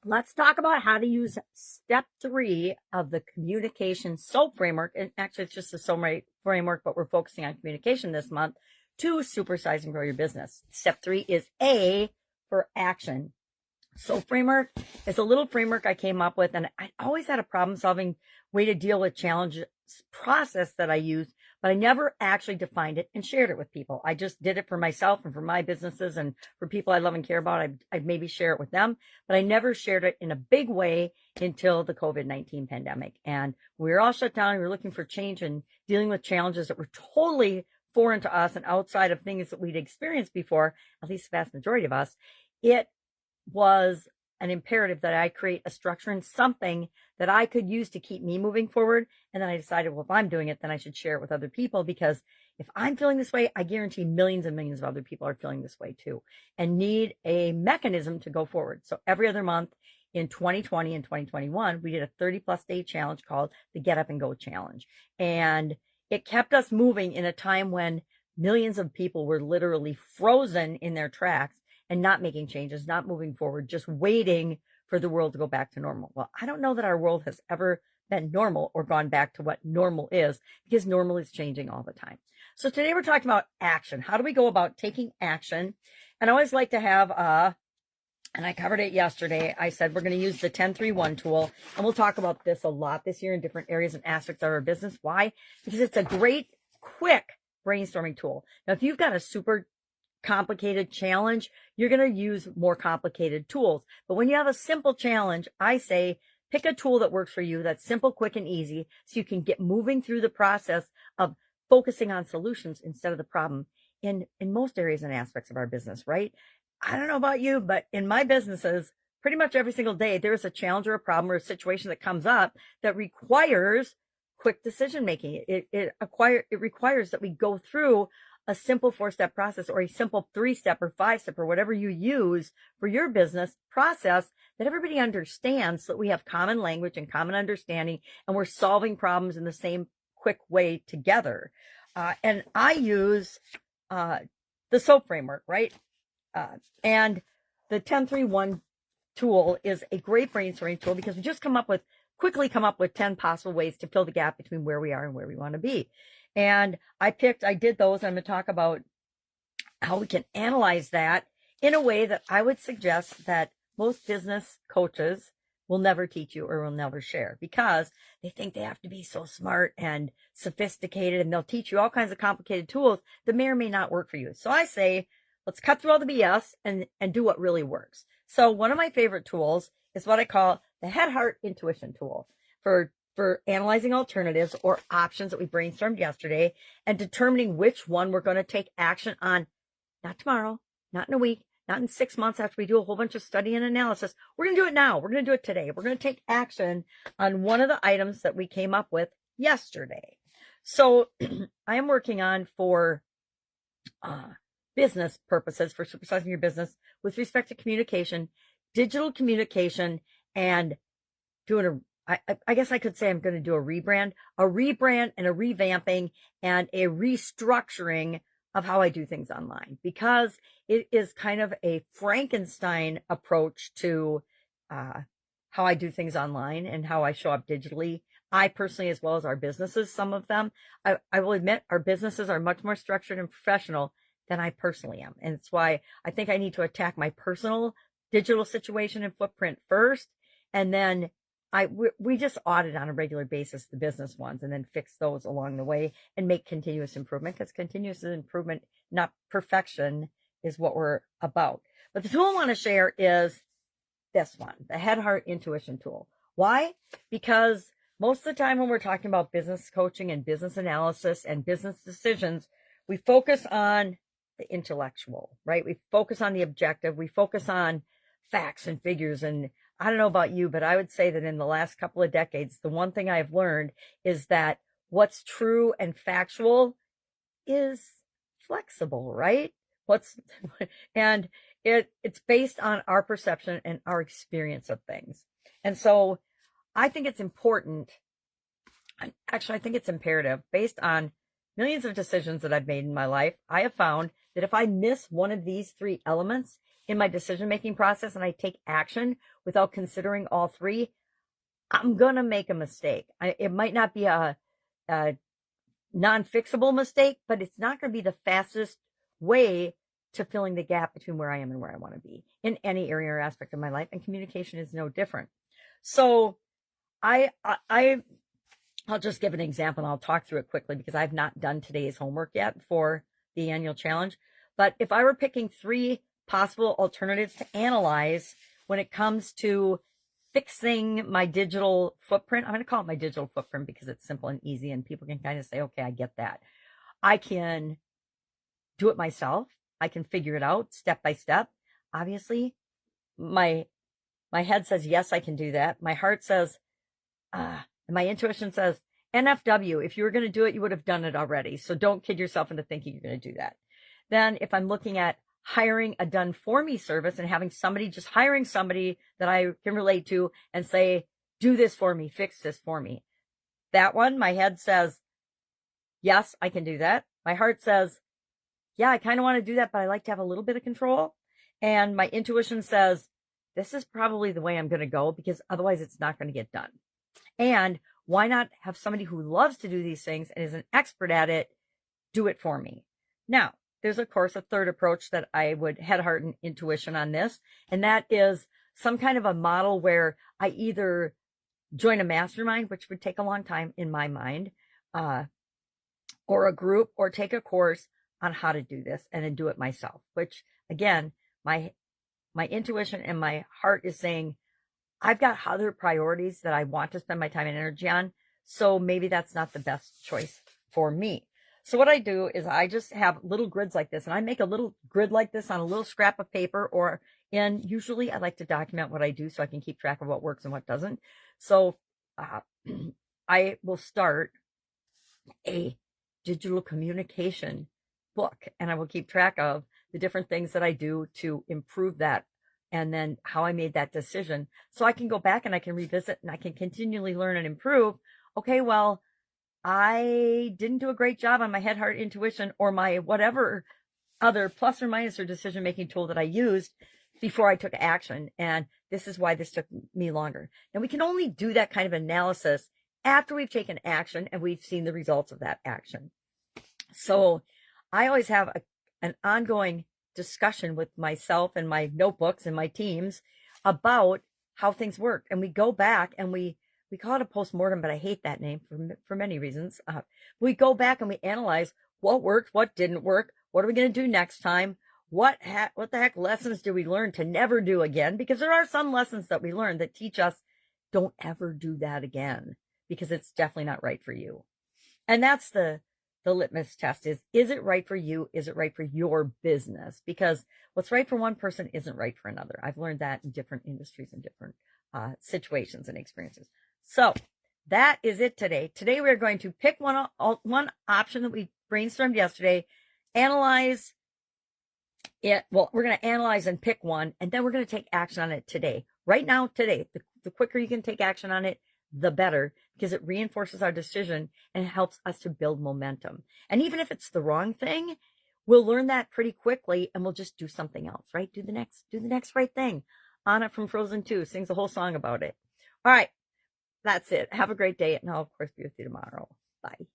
Let's talk about how to use step 3 of the communication SOAP framework. And actually, it's just a SOAP framework, but we're focusing on communication this month to supersize and grow your business. Step 3 is A for action. SOAP framework is a little framework I came up with, and I always had a problem solving way to deal with challenges process that I used, but I never actually defined it and shared it with people. I just did it for myself and for my businesses and for people I love and care about. I'd maybe share it with them, but I never shared it in a big way until the COVID-19 pandemic. And we were all shut down. We were looking for change and dealing with challenges that were totally foreign to us and outside of things that we'd experienced before, at least the vast majority of us. It was an imperative that I create a structure and something that I could use to keep me moving forward. And then I decided, well, if I'm doing it, then I should share it with other people, because if I'm feeling this way, I guarantee millions and millions of other people are feeling this way too and need a mechanism to go forward. So every other month in 2020 and 2021, we did a 30+ day challenge called the Get Up and Go Challenge. And it kept us moving in a time when millions of people were literally frozen in their tracks and not making changes, not moving forward, just waiting for the world to go back to normal. Well, I don't know that our world has ever been normal or gone back to what normal is, because normal is changing all the time. So today we're talking about action. How do we go about taking action? And I always like to have, and I covered it yesterday, I said we're going to use the 10-3-1 tool, and we'll talk about this a lot this year in different areas and aspects of our business. Why? Because it's a great, quick brainstorming tool. Now, if you've got a super complicated challenge, you're going to use more complicated tools. But when you have a simple challenge, I say pick a tool that works for you, that's simple, quick, and easy, so you can get moving through the process of focusing on solutions instead of the problem in most areas and aspects of our business, right? I don't know about you, but in my businesses, pretty much every single day, there's a challenge or a problem or a situation that comes up that requires quick decision making. It requires that we go through a simple 4-step process, or a simple 3-step or 5-step, or whatever you use for your business process that everybody understands, so that we have common language and common understanding, and we're solving problems in the same quick way together. And I use the SOAP framework, right? And the 10-3-1 tool is a great brainstorming tool, because we just quickly come up with 10 possible ways to fill the gap between where we are and where we want to be. And I did those. I'm going to talk about how we can analyze that in a way that I would suggest that most business coaches will never teach you or will never share, because they think they have to be so smart and sophisticated, and they'll teach you all kinds of complicated tools that may or may not work for you. So I say, let's cut through all the BS and do what really works. So one of my favorite tools is what I call the head, heart, intuition tool for analyzing alternatives or options that we brainstormed yesterday and determining which one we're going to take action on. Not tomorrow, not in a week, not in 6 months after we do a whole bunch of study and analysis. We're going to do it now. We're going to do it today. We're going to take action on one of the items that we came up with yesterday. So I am working on, for business purposes, for supersizing your business with respect to communication, digital communication, and doing I guess I could say I'm going to do a rebrand and a revamping and a restructuring of how I do things online, because it is kind of a Frankenstein approach to how I do things online and how I show up digitally. I personally, as well as our businesses, some of them, I will admit our businesses are much more structured and professional than I personally am. And it's why I think I need to attack my personal digital situation and footprint first, and then we just audit on a regular basis the business ones, and then fix those along the way and make continuous improvement, because continuous improvement, not perfection, is what we're about. But the tool I want to share is this one, the head, heart, intuition tool. Why? Because most of the time when we're talking about business coaching and business analysis and business decisions, we focus on the intellectual, right? We focus on the objective. We focus on facts and figures. And I don't know about you, but I would say that in the last couple of decades, the one thing I've learned is that what's true and factual is flexible, right? And it's based on our perception and our experience of things. And so I think it's important. Actually, I think it's imperative, based on millions of decisions that I've made in my life. I have found that if I miss one of these 3 elements, in my decision-making process and I take action without considering all three, I'm going to make a mistake. It might not be a non-fixable mistake, but it's not going to be the fastest way to filling the gap between where I am and where I want to be in any area or aspect of my life. And communication is no different. So I'll just give an example and I'll talk through it quickly because I've not done today's homework yet for the annual challenge. But if I were picking 3 possible alternatives to analyze when it comes to fixing my digital footprint, I'm going to call it my digital footprint because it's simple and easy and people can kind of say, okay, I get that. I can do it myself. I can figure it out step by step. Obviously, my head says, yes, I can do that. My heart says, and my intuition says, NFW, if you were going to do it, you would have done it already. So don't kid yourself into thinking you're going to do that. Then if I'm looking at hiring a done for me service and having somebody, just hiring somebody that I can relate to and say, do this for me, fix this for me. That one, my head says, yes, I can do that. My heart says, yeah, I kind of want to do that, but I like to have a little bit of control. And my intuition says, this is probably the way I'm going to go because otherwise it's not going to get done. And why not have somebody who loves to do these things and is an expert at it do it for me? Now, there's, of course, a third approach that I would head, heart, and intuition on this, and that is some kind of a model where I either join a mastermind, which would take a long time in my mind, or a group, or take a course on how to do this and then do it myself, which, again, my intuition and my heart is saying, I've got other priorities that I want to spend my time and energy on, so maybe that's not the best choice for me. So what I do is I just have little grids like this, and I make a little grid like this on a little scrap of paper, and usually I like to document what I do so I can keep track of what works and what doesn't. So I will start a digital communication book, and I will keep track of the different things that I do to improve that, and then how I made that decision. So I can go back and I can revisit and I can continually learn and improve. Okay, well, I didn't do a great job on my head, heart, intuition, or my whatever other plus or minus or decision-making tool that I used before I took action. And this is why this took me longer. And we can only do that kind of analysis after we've taken action and we've seen the results of that action. So I always have an ongoing discussion with myself and my notebooks and my teams about how things work. And we go back and we call it a postmortem, but I hate that name for many reasons. We go back and we analyze what worked, what didn't work, what are we going to do next time, what the heck lessons do we learn to never do again? Because there are some lessons that we learn that teach us don't ever do that again because it's definitely not right for you. And that's the litmus test is it right for you? Is it right for your business? Because what's right for one person isn't right for another. I've learned that in different industries and different situations and experiences. So that is it today. Today we're going to pick one option that we brainstormed yesterday, analyze it. Well, we're going to analyze and pick one, and then we're going to take action on it today. Right now, today, the quicker you can take action on it, the better, because it reinforces our decision and helps us to build momentum. And even if it's the wrong thing, we'll learn that pretty quickly and we'll just do something else, right? Do the next right thing. Anna from Frozen 2 sings a whole song about it. All right. That's it. Have a great day, and I'll, of course, be with you tomorrow. Bye.